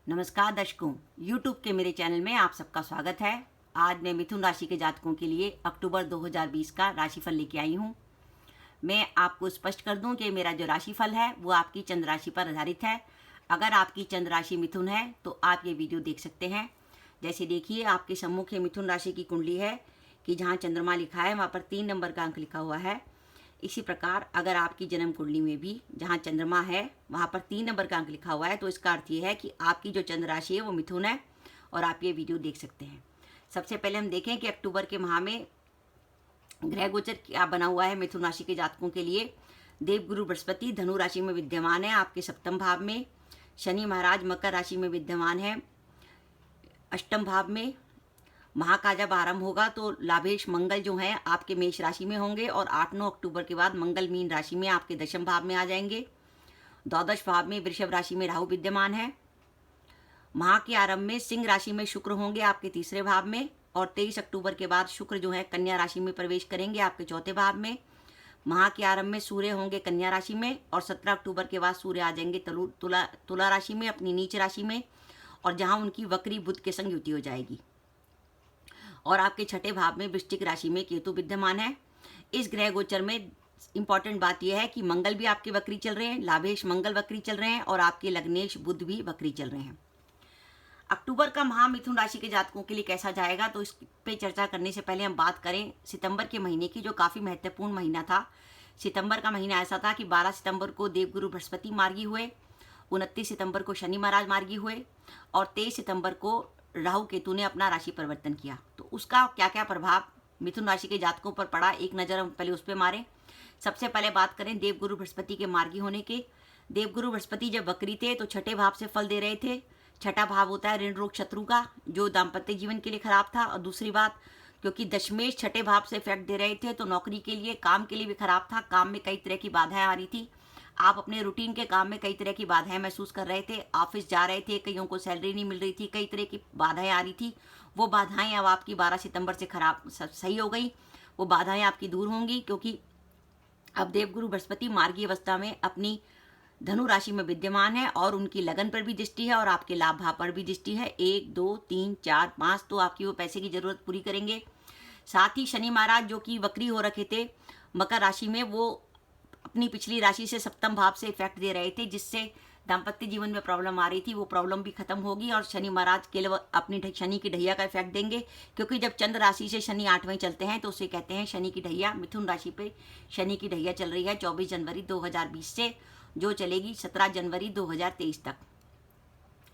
नमस्कार दर्शकों, YouTube के मेरे चैनल में आप सबका स्वागत है। आज मैं मिथुन राशि के जातकों के लिए अक्टूबर 2020 का राशिफल लेके आई हूँ। मैं आपको स्पष्ट कर दूं कि मेरा जो राशिफल है वो आपकी चंद्र राशि पर आधारित है। अगर आपकी चंद्र राशि मिथुन है तो आप ये वीडियो देख सकते हैं। जैसे देखिए, आपके सम्मुख मिथुन राशि की कुंडली है कि जहाँ चंद्रमा लिखा है वहाँ पर 3 नंबर का अंक लिखा हुआ है। इसी प्रकार अगर आपकी जन्म कुंडली में भी जहाँ चंद्रमा है वहाँ पर 3 नंबर का अंक लिखा हुआ है तो इसका अर्थ ये है कि आपकी जो चंद्र राशि है वो मिथुन है और आप ये वीडियो देख सकते हैं। सबसे पहले हम देखें कि अक्टूबर के माह में ग्रह गोचर क्या बना हुआ है मिथुन राशि के जातकों के लिए। देवगुरु बृहस्पति धनु राशि में विद्यमान है आपके सप्तम भाव में। शनि महाराज मकर राशि में विद्यमान है अष्टम भाव में। माह का जब आरंभ होगा तो लाभेश मंगल जो हैं आपके मेष राशि में होंगे और 8-9 अक्टूबर के बाद मंगल मीन राशि में आपके दशम भाव में आ जाएंगे। द्वादश भाव में वृषभ राशि में राहु विद्यमान है। माह के आरंभ में सिंह राशि में शुक्र होंगे आपके तीसरे भाव में और 23 अक्टूबर के बाद शुक्र जो है कन्या राशि में प्रवेश करेंगे आपके चौथे भाव में। माह के आरंभ में सूर्य होंगे कन्या राशि में और 17 अक्टूबर के बाद सूर्य आ जाएंगे तुला राशि में, अपनी नीच राशि में, और जहाँ उनकी वक्री बुध के संग युति हो जाएगी। और आपके छठे भाव में वृश्चिक राशि में केतु विद्यमान है। इस ग्रह गोचर में इंपॉर्टेंट बात यह है कि मंगल भी आपके वक्री चल रहे हैं, लाभेश मंगल वक्री चल रहे हैं और आपके लग्नेश बुध भी वक्री चल रहे हैं। अक्टूबर का माह मिथुन राशि के जातकों के लिए कैसा जाएगा तो इस पे चर्चा करने से पहले हम बात करें सितंबर के महीने की, जो काफ़ी महत्वपूर्ण महीना था। सितंबर का महीना ऐसा था कि 12 सितंबर को देवगुरु बृहस्पति मार्गी हुए, 29 सितंबर को शनि महाराज मार्गी हुए और 23 सितंबर को राहु केतु ने अपना राशि परिवर्तन किया। तो उसका क्या क्या प्रभाव मिथुन राशि के जातकों पर पड़ा, एक नज़र हम पहले उस पर मारें। सबसे पहले बात करें देवगुरु बृहस्पति के मार्गी होने के। देवगुरु बृहस्पति जब वक्री थे तो छठे भाव से फल दे रहे थे। छठा भाव होता है ऋण रोग शत्रु का, जो दाम्पत्य जीवन के लिए खराब था। और दूसरी बात, क्योंकि दशमेश छठे भाव से इफेक्ट दे रहे थे तो नौकरी के लिए, काम के लिए भी खराब था। काम में कई तरह की बाधाएं आ रही थी। आप अपने रूटीन के काम में कई तरह की बाधाएं महसूस कर रहे थे। ऑफिस जा रहे थे, कईयों को सैलरी नहीं मिल रही थी, कई तरह की बाधाएं आ रही थी। वो बाधाएं अब आपकी 12 सितंबर से खराब सही हो गई। वो बाधाएं आपकी दूर होंगी क्योंकि अब देवगुरु बृहस्पति मार्गी अवस्था में अपनी धनु राशि में विद्यमान है और उनकी लगन पर भी दृष्टि है और आपके लाभ भाव पर भी दृष्टि है। 1, 2, 3, 4, 5 तो आपकी वो पैसे की जरूरत पूरी करेंगे। साथ ही शनि महाराज जो कि वक्री हो रखे थे मकर राशि में, वो अपनी पिछली राशि से सप्तम भाव से इफेक्ट दे रहे थे, जिससे दाम्पत्य जीवन में प्रॉब्लम आ रही थी। वो प्रॉब्लम भी खत्म होगी और शनि महाराज केवल अपनी शनि की ढैया का इफेक्ट देंगे, क्योंकि जब चंद्र राशि से शनि 8वें चलते हैं तो उसे कहते हैं शनि की ढैया। मिथुन राशि पे शनि की ढैया चल रही है 24 जनवरी 2020 से, जो चलेगी 17 जनवरी 2023 तक।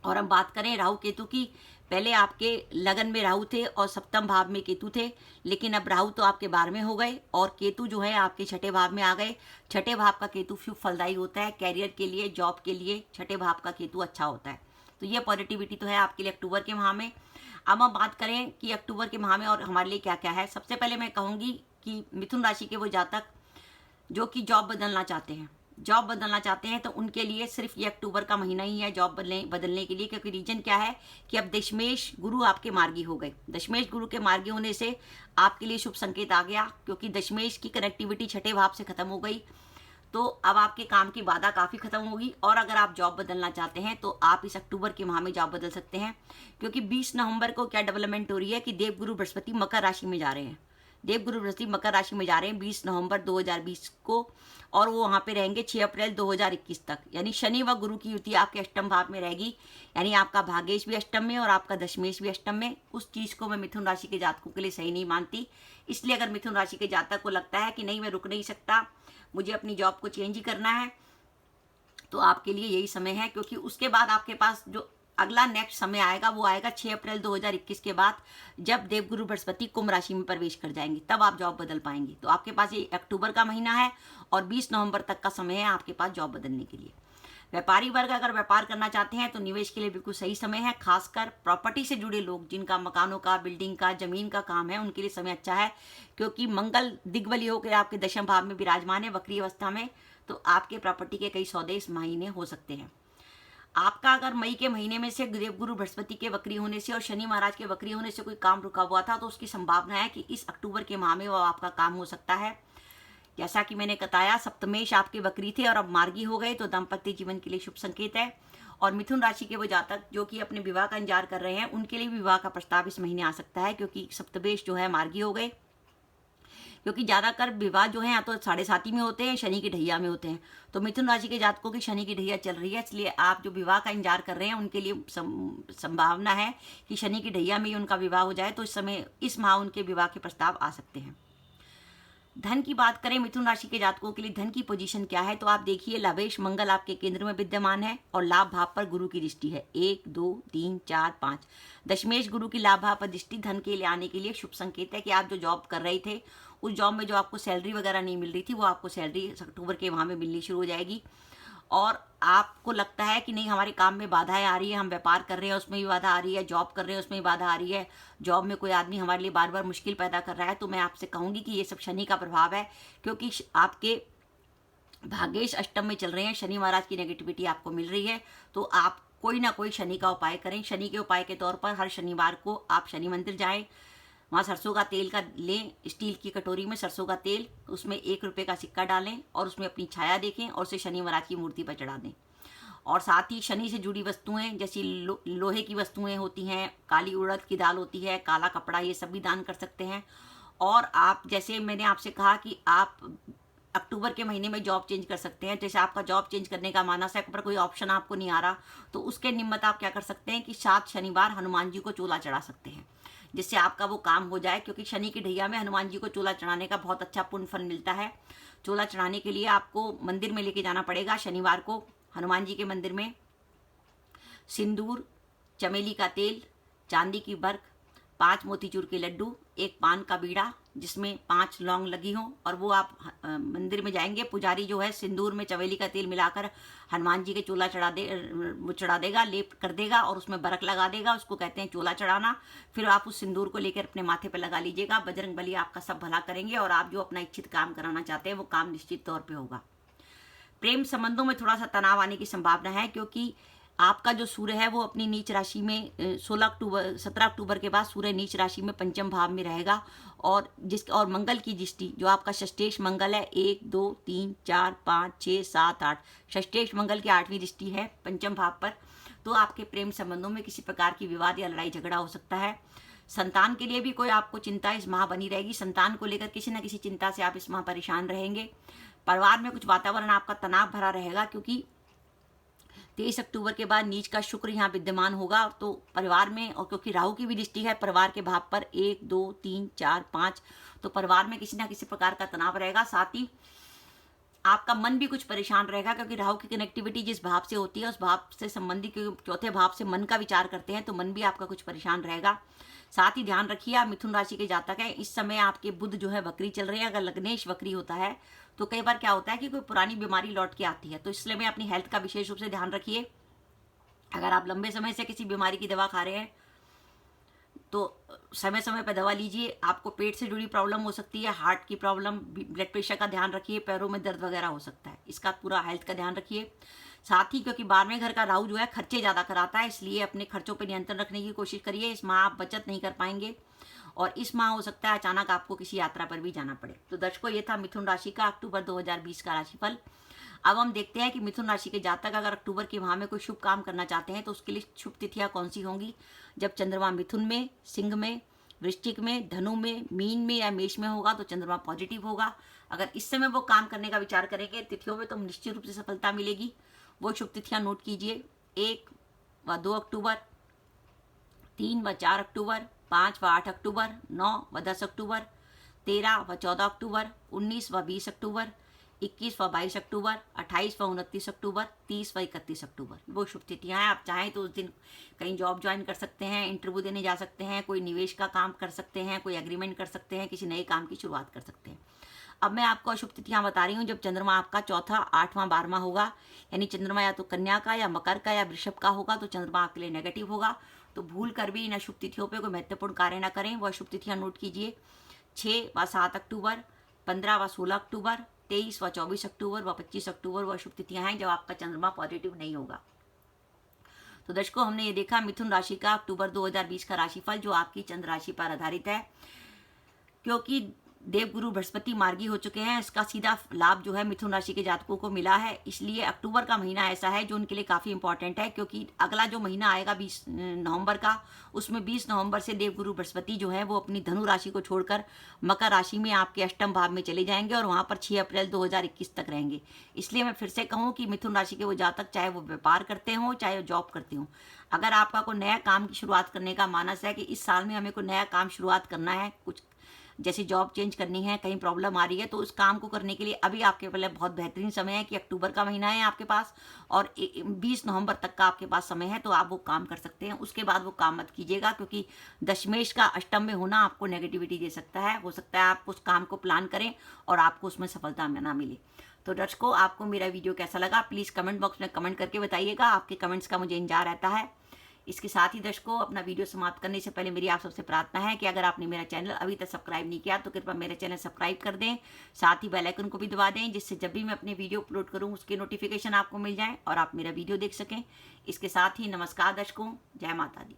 और हम बात करें राहु केतु की, पहले आपके लगन में राहु थे और सप्तम भाव में केतु थे, लेकिन अब राहु तो आपके 12वें हो गए और केतु जो है आपके छठे भाव में आ गए। छठे भाव का केतु शुभ फलदायी होता है, कैरियर के लिए, जॉब के लिए छठे भाव का केतु अच्छा होता है। तो ये पॉजिटिविटी तो है आपके लिए अक्टूबर के माह में। अब हम बात करें कि अक्टूबर के माह में और हमारे लिए क्या क्या है। सबसे पहले मैं कहूँगी कि मिथुन राशि के वो जातक जो कि जॉब बदलना चाहते हैं तो उनके लिए सिर्फ ये अक्टूबर का महीना ही है जॉब बदलने के लिए, क्योंकि रीजन क्या है कि अब दशमेश गुरु आपके मार्गी हो गए। दशमेश गुरु के मार्गी होने से आपके लिए शुभ संकेत आ गया, क्योंकि दशमेश की कनेक्टिविटी छठे भाव से खत्म हो गई। तो अब आपके काम की बाधा काफ़ी खत्म होगी और अगर आप जॉब बदलना चाहते हैं तो आप इस अक्टूबर के माह में जॉब बदल सकते हैं, क्योंकि 20 नवंबर को क्या डेवलपमेंट हो रही है कि देवगुरु बृहस्पति मकर राशि में जा रहे हैं। देवगुरु बृहस्पति मकर राशि में जा रहे हैं 20 नवंबर 2020 को और वो वहाँ पे रहेंगे 6 अप्रैल 2021 तक। यानी शनि व गुरु की युति आपके अष्टम भाव में रहेगी, यानी आपका भागेश भी अष्टम में और आपका दशमेश भी अष्टम में। उस चीज़ को मैं मिथुन राशि के जातकों के लिए सही नहीं मानती। इसलिए अगर मिथुन राशि के जातक को लगता है कि नहीं मैं रुक नहीं सकता, मुझे अपनी जॉब को चेंज ही करना है, तो आपके लिए यही समय है। क्योंकि उसके बाद आपके पास जो अगला नेक्स्ट समय आएगा वो आएगा 6 अप्रैल 2021 के बाद, जब देवगुरु बृहस्पति कुंभ राशि में प्रवेश कर जाएंगे, तब आप जॉब बदल पाएंगे। तो आपके पास ये अक्टूबर का महीना है और 20 नवंबर तक का समय है आपके पास जॉब बदलने के लिए। व्यापारी वर्ग अगर व्यापार करना चाहते हैं तो निवेश के लिए बिल्कुल सही समय है। खासकर प्रॉपर्टी से जुड़े लोग जिनका मकानों का, बिल्डिंग का, जमीन का काम है, उनके लिए समय अच्छा है, क्योंकि मंगल दिग्बली होकर आपके दशम भाव में विराजमान है वक्री अवस्था में। तो आपके प्रॉपर्टी के कई सौदे इस महीने हो सकते हैं। आपका अगर मई के महीने में से देवगुरु बृहस्पति के वक्री होने से और शनि महाराज के वक्री होने से कोई काम रुका हुआ था तो उसकी संभावना है कि इस अक्टूबर के माह में वो आपका काम हो सकता है। जैसा कि मैंने बताया, सप्तमेश आपके वक्री थे और अब मार्गी हो गए, तो दाम्पत्य जीवन के लिए शुभ संकेत है। और मिथुन राशि के वो जातक जो कि अपने विवाह का इंतजार कर रहे हैं, उनके लिए विवाह का प्रस्ताव इस महीने आ सकता है, क्योंकि सप्तमेश जो है मार्गी हो गए। क्योंकि ज़्यादातर विवाह जो है या तो 7.5 में होते हैं, शनि की ढैया में होते हैं। तो मिथुन राशि के जातकों की शनि की ढैया चल रही है, इसलिए आप जो विवाह का इंतजार कर रहे हैं उनके लिए संभावना है कि शनि की ढैया में ही उनका विवाह हो जाए। तो इस समय, इस माह उनके विवाह के प्रस्ताव आ सकते हैं। धन की बात करें मिथुन राशि के जातकों के लिए धन की पोजीशन क्या है, तो आप देखिए, लाभेश मंगल आपके केंद्र में विद्यमान है और लाभ भाव पर गुरु की दृष्टि है, 1 2 3 4 5। दशमेश गुरु की लाभ भाव पर दृष्टि धन के लिए आने के लिए शुभ संकेत है कि आप जो जॉब कर रहे थे, उस जॉब में जो आपको सैलरी वगैरह नहीं मिल रही थी, वो आपको सैलरी अक्टूबर के वहाँ में मिलनी शुरू हो जाएगी। और आपको लगता है कि नहीं, हमारे काम में बाधाएं आ रही है, हम व्यापार कर रहे हैं उसमें भी बाधा आ रही है, जॉब कर रहे हैं उसमें भी बाधा आ रही है, जॉब में कोई आदमी हमारे लिए बार बार मुश्किल पैदा कर रहा है, तो मैं आपसे कहूँगी कि ये सब शनि का प्रभाव है। क्योंकि आपके भाग्येश अष्टम में चल रहे हैं, शनि महाराज की नेगेटिविटी आपको मिल रही है। तो आप कोई ना कोई शनि का उपाय करें। शनि के उपाय के तौर पर हर शनिवार को आप शनि मंदिर जाएं, वहाँ सरसों का तेल का लें, स्टील की कटोरी में सरसों का तेल, उसमें 1 रुपये का सिक्का डालें और उसमें अपनी छाया देखें और उसे शनि महाराज की मूर्ति पर चढ़ा दें। और साथ ही शनि से जुड़ी वस्तुएं जैसी लोहे की वस्तुएं होती हैं, काली उड़द की दाल होती है, काला कपड़ा, ये सब भी दान कर सकते हैं। और आप, जैसे मैंने आपसे कहा कि आप अक्टूबर के महीने में जॉब चेंज कर सकते हैं, जैसे आपका जॉब चेंज करने का मानस है पर कोई ऑप्शन आपको नहीं आ रहा, तो उसके निमित्त आप क्या कर सकते हैं कि 7 शनिवार हनुमान जी को चूल्हा चढ़ा सकते हैं, जिससे आपका वो काम हो जाए। क्योंकि शनि की ढैया में हनुमान जी को चूल्हा चढ़ाने का बहुत अच्छा पुण्य फल मिलता है। चूल्हा चढ़ाने के लिए आपको मंदिर में लेके जाना पड़ेगा शनिवार को। हनुमान जी के मंदिर में सिंदूर, चमेली का तेल, चांदी की बर्क, 5 मोतीचूर के लड्डू, 1 पान का बीड़ा जिसमें 5 लौंग लगी हों, और वो आप मंदिर में जाएंगे, पुजारी जो है सिंदूर में चमेली का तेल मिलाकर हनुमान जी के चूल्हा चढ़ा देगा, लेप कर देगा और उसमें बरक लगा देगा, उसको कहते हैं चूल्हा चढ़ाना। फिर आप उस सिंदूर को लेकर अपने माथे पर लगा लीजिएगा। बजरंग बली आपका सब भला करेंगे और आप जो अपना इच्छित काम कराना चाहते हैं वो काम निश्चित तौर पर होगा। प्रेम संबंधों में थोड़ा सा तनाव आने की संभावना है, क्योंकि आपका जो सूर्य है वो अपनी नीच राशि में 17 अक्टूबर के बाद सूर्य नीच राशि में पंचम भाव में रहेगा। और मंगल की दृष्टि जो आपका षष्ठेश मंगल है, 1 2 3 4 5 6 7 8, षष्ठेश मंगल की 8वीं दृष्टि है पंचम भाव पर। तो आपके प्रेम संबंधों में किसी प्रकार की विवाद या लड़ाई झगड़ा हो सकता है। संतान के लिए भी कोई आपको चिंता इस माह बनी रहेगी। संतान को लेकर किसी न किसी चिंता से आप इस माह परेशान रहेंगे। परिवार में कुछ वातावरण आपका तनाव भरा रहेगा, क्योंकि 23 अक्टूबर के बाद नीच का शुक्र यहाँ विद्यमान होगा। तो परिवार में, और क्योंकि राहु की भी दृष्टि है परिवार के भाव पर 1 2 3 4 5, तो परिवार में किसी ना किसी प्रकार का तनाव रहेगा। साथ ही आपका मन भी कुछ परेशान रहेगा, क्योंकि राहु की कनेक्टिविटी जिस भाव से होती है उस भाव से संबंधित, चौथे भाव से मन का विचार करते हैं, तो मन भी आपका कुछ परेशान रहेगा। साथ ही ध्यान रखिए, आप मिथुन राशि के जातक हैं, इस समय आपके बुध जो है वक्री चल रहे हैं। अगर लग्नेश वक्री होता है तो कई बार क्या होता है कि कोई पुरानी बीमारी लौट के आती है, तो इसलिए में अपनी हेल्थ का विशेष रूप से ध्यान रखिए। अगर आप लंबे समय से किसी बीमारी की दवा खा रहे हैं तो समय समय पर दवा लीजिए। आपको पेट से जुड़ी प्रॉब्लम हो सकती है, हार्ट की प्रॉब्लम, ब्लड प्रेशर का ध्यान रखिए, पैरों में दर्द वगैरह हो सकता है, इसका पूरा हेल्थ का ध्यान रखिए। साथ ही क्योंकि 12वें घर का राहु जो है खर्चे ज़्यादा कराता है, इसलिए अपने खर्चों पर नियंत्रण रखने की कोशिश करिए। इस माह आप बचत नहीं कर पाएंगे और इस माह हो सकता है अचानक आपको किसी यात्रा पर भी जाना पड़े। तो दर्शकों, ये था मिथुन राशि का अक्टूबर 2020 का राशिफल। अब हम देखते हैं कि मिथुन राशि के जातक अगर अक्टूबर के माह में कोई शुभ काम करना चाहते हैं तो उसके लिए शुभ तिथियां कौन सी होंगी। जब चंद्रमा मिथुन में, सिंह में, वृश्चिक में, धनु में, मीन में या मेष में होगा तो चंद्रमा पॉजिटिव होगा। अगर इस समय वो काम करने का विचार करेंगे तिथियों में तो निश्चित रूप से सफलता मिलेगी। वो शुभ तिथियां नोट कीजिए: 1 व 2 अक्टूबर, 3 व 4 अक्टूबर, 5 व 8 अक्टूबर, 9 व 10 अक्टूबर, 13 व 14 अक्टूबर, 19 व 20 अक्टूबर, 21 व 22 अक्टूबर, 28 व 29 अक्टूबर, 30 व 31 अक्टूबर। वो शुभ तिथियां हैं। आप चाहें तो उस दिन कहीं जॉब ज्वाइन कर सकते हैं, इंटरव्यू देने जा सकते हैं, कोई निवेश का काम कर सकते हैं, कोई एग्रीमेंट कर सकते हैं, किसी नए काम की शुरुआत कर सकते हैं। अब मैं आपको अशुभ तिथियां बता रही हूँ। जब चंद्रमा आपका चौथा, 8वां, 12वां होगा, यानी चंद्रमा या तो कन्या का या मकर का या वृषभ का होगा, तो चंद्रमा आपके लिए नेगेटिव होगा। तो भूल कर भी इन अशुभ तिथियों पर कोई महत्वपूर्ण कार्य न करें। वो अशुभ तिथियां नोट कीजिए: 6 व 7 अक्टूबर, 15 व 16 अक्टूबर, 23 व 24 अक्टूबर व 25 अक्टूबर वह शुभ तिथियां हैं जब आपका चंद्रमा पॉजिटिव नहीं होगा। तो दर्शकों, हमने ये देखा मिथुन राशि का अक्टूबर 2020 का राशिफल जो आपकी चंद्र राशि पर आधारित है। क्योंकि देवगुरु बृहस्पति मार्गी हो चुके हैं। इसका सीधा लाभ जो है मिथुन राशि के जातकों को मिला है। इसलिए अक्टूबर का महीना ऐसा है जो उनके लिए काफ़ी इंपॉर्टेंट है, क्योंकि अगला जो महीना आएगा 20 नवंबर का, उसमें 20 नवंबर से देवगुरु बृहस्पति जो है वो अपनी धनु राशि को छोड़कर मकर राशि में आपके अष्टम भाव में चले जाएंगे और वहाँ पर 6 अप्रैल 2021 तक रहेंगे। इसलिए मैं फिर से कहूँ कि मिथुन राशि के वो जातक, चाहे वो व्यापार करते हों चाहे वो जॉब करते हों, अगर आपका कोई नया काम की शुरुआत करने का मानस है कि इस साल में हमें कोई नया काम शुरुआत करना है, कुछ जैसे जॉब चेंज करनी है, कहीं प्रॉब्लम आ रही है, तो उस काम को करने के लिए अभी आपके पहले बहुत बेहतरीन समय है कि अक्टूबर का महीना है आपके पास और 20 नवंबर तक का आपके पास समय है, तो आप वो काम कर सकते हैं। उसके बाद वो काम मत कीजिएगा, क्योंकि दशमेश का अष्टम में होना आपको नेगेटिविटी दे सकता है। हो सकता है आप उस काम को प्लान करें और आपको उसमें सफलता ना मिले। तो दर्शकों, आपको मेरा वीडियो कैसा लगा प्लीज़ कमेंट बॉक्स में कमेंट करके बताइएगा। आपके कमेंट्स का मुझे इंतजार रहता है। इसके साथ ही दर्शकों, अपना वीडियो समाप्त करने से पहले मेरी आप सबसे प्रार्थना है कि अगर आपने मेरा चैनल अभी तक सब्सक्राइब नहीं किया तो कृपया मेरा चैनल सब्सक्राइब कर दें, साथ ही बेल आइकन को भी दबा दें, जिससे जब भी मैं अपने वीडियो अपलोड करूं उसके नोटिफिकेशन आपको मिल जाए और आप मेरा वीडियो देख सकें। इसके साथ ही नमस्कार दर्शकों, जय माता दी।